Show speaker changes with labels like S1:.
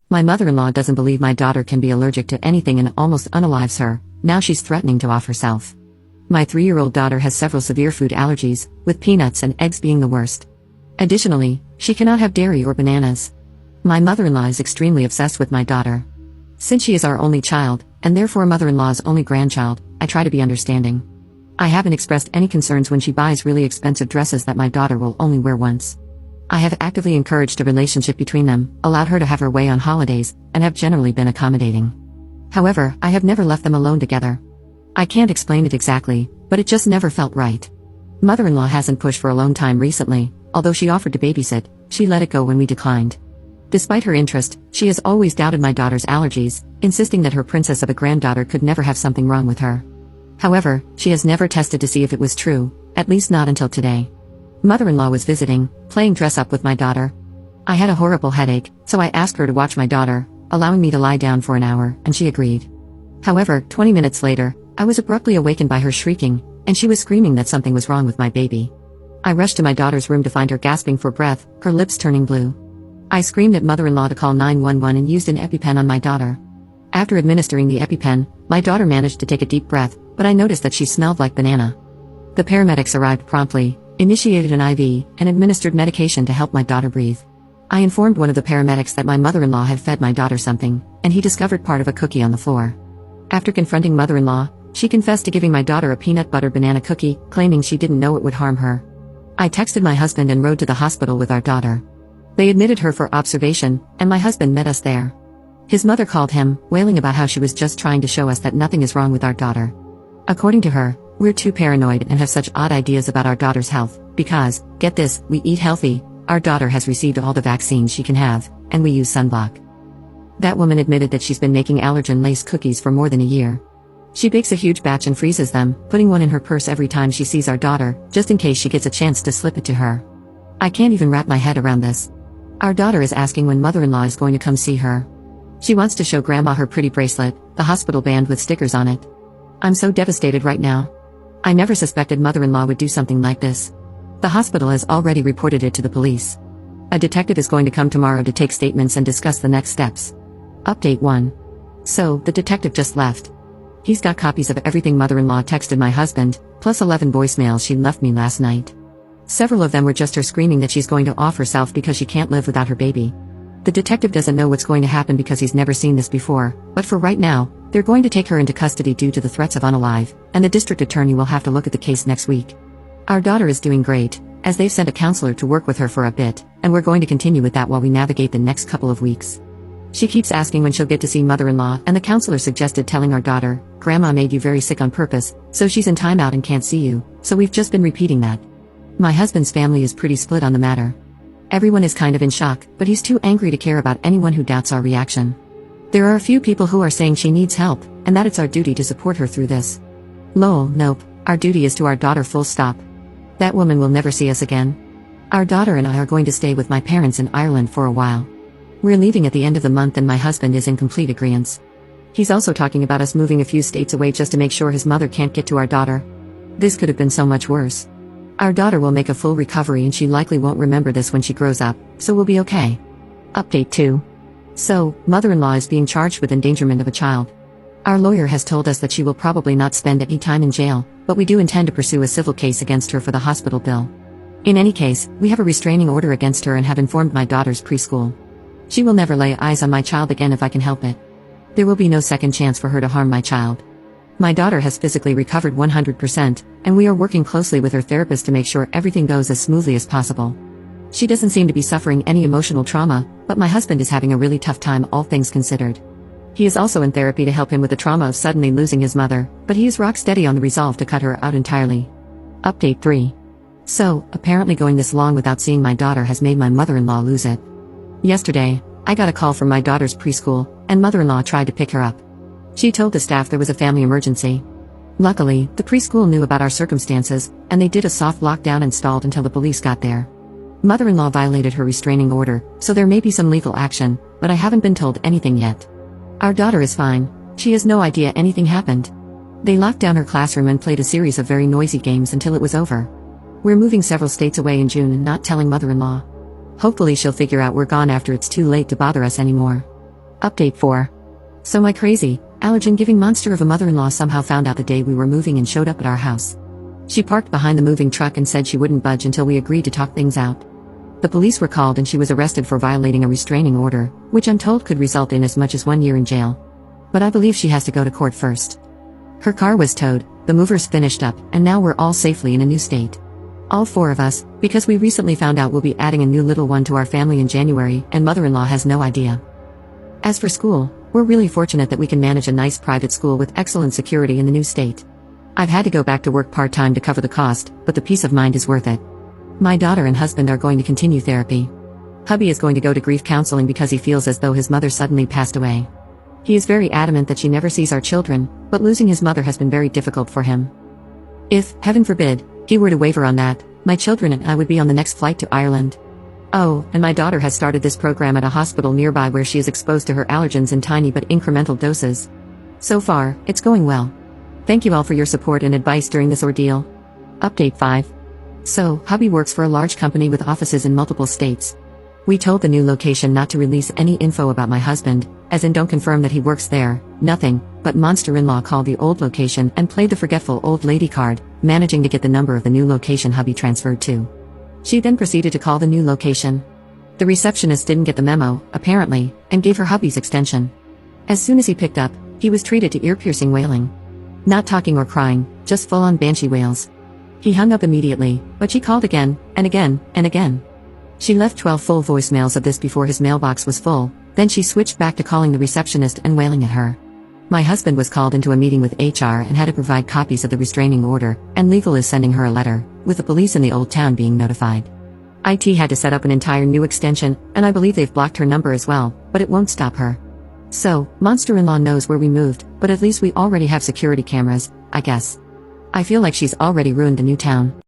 S1: My mother-in-law doesn't believe my daughter can be allergic to anything and almost unalives her. Now she's threatening to off herself. My 3-year-old daughter has several severe food allergies, with peanuts and eggs being the worst. Additionally, she cannot have dairy or bananas. My mother-in-law is extremely obsessed with my daughter. Since she is our only child, and therefore mother-in-law's only grandchild, I try to be understanding. I haven't expressed any concerns when she buys really expensive dresses that my daughter will only wear once. I have actively encouraged a relationship between them, allowed her to have her way on holidays, and have generally been accommodating. However, I have never left them alone together. I can't explain it exactly, but it just never felt right. Mother-in-law hasn't pushed for alone time recently, although she offered to babysit, she let it go when we declined. Despite her interest, she has always doubted my daughter's allergies, insisting that her princess of a granddaughter could never have something wrong with her. However, she has never tested to see if it was true, at least not until today. Mother-in-law was visiting, playing dress-up with my daughter. I had a horrible headache, so I asked her to watch my daughter, allowing me to lie down for an hour, and she agreed. However, 20 minutes later, I was abruptly awakened by her shrieking, and she was screaming that something was wrong with my baby. I rushed to my daughter's room to find her gasping for breath, her lips turning blue. I screamed at mother-in-law to call 911 and used an EpiPen on my daughter. After administering the EpiPen, my daughter managed to take a deep breath, but I noticed that she smelled like banana. The paramedics arrived promptly, initiated an IV, and administered medication to help my daughter breathe. I informed one of the paramedics that my mother-in-law had fed my daughter something, and he discovered part of a cookie on the floor. After confronting mother-in-law, she confessed to giving my daughter a peanut butter banana cookie, claiming she didn't know it would harm her. I texted my husband and rode to the hospital with our daughter. They admitted her for observation, and my husband met us there. His mother called him, wailing about how she was just trying to show us that nothing is wrong with our daughter. According to her, we're too paranoid and have such odd ideas about our daughter's health, because, get this, we eat healthy, our daughter has received all the vaccines she can have, and we use sunblock. That woman admitted that she's been making allergen-laced cookies for more than a year. She bakes a huge batch and freezes them, putting one in her purse every time she sees our daughter, just in case she gets a chance to slip it to her. I can't even wrap my head around this. Our daughter is asking when mother-in-law is going to come see her. She wants to show grandma her pretty bracelet, the hospital band with stickers on it. I'm so devastated right now. I never suspected mother-in-law would do something like this. The hospital has already reported it to the police. A detective is going to come tomorrow to take statements and discuss the next steps. Update 1. So, the detective just left. He's got copies of everything mother-in-law texted my husband, plus 11 voicemails she left me last night. Several of them were just her screaming that she's going to off herself because she can't live without her baby. The detective doesn't know what's going to happen because he's never seen this before, but for right now, they're going to take her into custody due to the threats of unalive, and the district attorney will have to look at the case next week. Our daughter is doing great, as they've sent a counselor to work with her for a bit, and we're going to continue with that while we navigate the next couple of weeks. She keeps asking when she'll get to see mother-in-law, and the counselor suggested telling our daughter, "Grandma made you very sick on purpose, so she's in timeout and can't see you," so we've just been repeating that. My husband's family is pretty split on the matter. Everyone is kind of in shock, but he's too angry to care about anyone who doubts our reaction. There are a few people who are saying she needs help, and that it's our duty to support her through this. Lol, nope, our duty is to our daughter, full stop. That woman will never see us again. Our daughter and I are going to stay with my parents in Ireland for a while. We're leaving at the end of the month and my husband is in complete agreement. He's also talking about us moving a few states away just to make sure his mother can't get to our daughter. This could have been so much worse. Our daughter will make a full recovery and she likely won't remember this when she grows up, so we'll be okay. Update 2. So, mother-in-law is being charged with endangerment of a child. Our lawyer has told us that she will probably not spend any time in jail, but we do intend to pursue a civil case against her for the hospital bill. In any case, we have a restraining order against her and have informed my daughter's preschool. She will never lay eyes on my child again if I can help it. There will be no second chance for her to harm my child. My daughter has physically recovered 100%, and we are working closely with her therapist to make sure everything goes as smoothly as possible. She doesn't seem to be suffering any emotional trauma, but my husband is having a really tough time, all things considered. He is also in therapy to help him with the trauma of suddenly losing his mother, but he is rock steady on the resolve to cut her out entirely. Update 3. So, apparently going this long without seeing my daughter has made my mother-in-law lose it. Yesterday, I got a call from my daughter's preschool, and mother-in-law tried to pick her up. She told the staff there was a family emergency. Luckily, the preschool knew about our circumstances, and they did a soft lockdown and stalled until the police got there. Mother-in-law violated her restraining order, so there may be some legal action, but I haven't been told anything yet. Our daughter is fine. She has no idea anything happened. They locked down her classroom and played a series of very noisy games until it was over. We're moving several states away in June and not telling mother-in-law. Hopefully she'll figure out we're gone after it's too late to bother us anymore. Update 4. So my crazy, allergen-giving monster of a mother-in-law somehow found out the day we were moving and showed up at our house. She parked behind the moving truck and said she wouldn't budge until we agreed to talk things out. The police were called and she was arrested for violating a restraining order, which I'm told could result in as much as 1 year in jail. But I believe she has to go to court first. Her car was towed, the movers finished up, and now we're all safely in a new state. All 4 of us, because we recently found out we'll be adding a new little one to our family in January, and mother-in-law has no idea. As for school, we're really fortunate that we can manage a nice private school with excellent security in the new state. I've had to go back to work part-time to cover the cost, but the peace of mind is worth it. My daughter and husband are going to continue therapy. Hubby is going to go to grief counseling because he feels as though his mother suddenly passed away. He is very adamant that she never sees our children, but losing his mother has been very difficult for him. If, heaven forbid, he were to waver on that, my children and I would be on the next flight to Ireland. Oh, and my daughter has started this program at a hospital nearby where she is exposed to her allergens in tiny but incremental doses. So far, it's going well. Thank you all for your support and advice during this ordeal. Update 5. So, hubby works for a large company with offices in multiple states. We told the new location not to release any info about my husband, as in don't confirm that he works there, nothing, but monster-in-law called the old location and played the forgetful old lady card, managing to get the number of the new location hubby transferred to. She then proceeded to call the new location. The receptionist didn't get the memo, apparently, and gave her hubby's extension. As soon as he picked up, he was treated to ear-piercing wailing. Not talking or crying, just full-on banshee wails. He hung up immediately, but she called again, and again, and again. She left 12 full voicemails of this before his mailbox was full, then she switched back to calling the receptionist and wailing at her. My husband was called into a meeting with HR and had to provide copies of the restraining order, and legal is sending her a letter, with the police in the old town being notified. IT had to set up an entire new extension, and I believe they've blocked her number as well, but it won't stop her. So, monster-in-law knows where we moved, but at least we already have security cameras, I guess. I feel like she's already ruined the new town.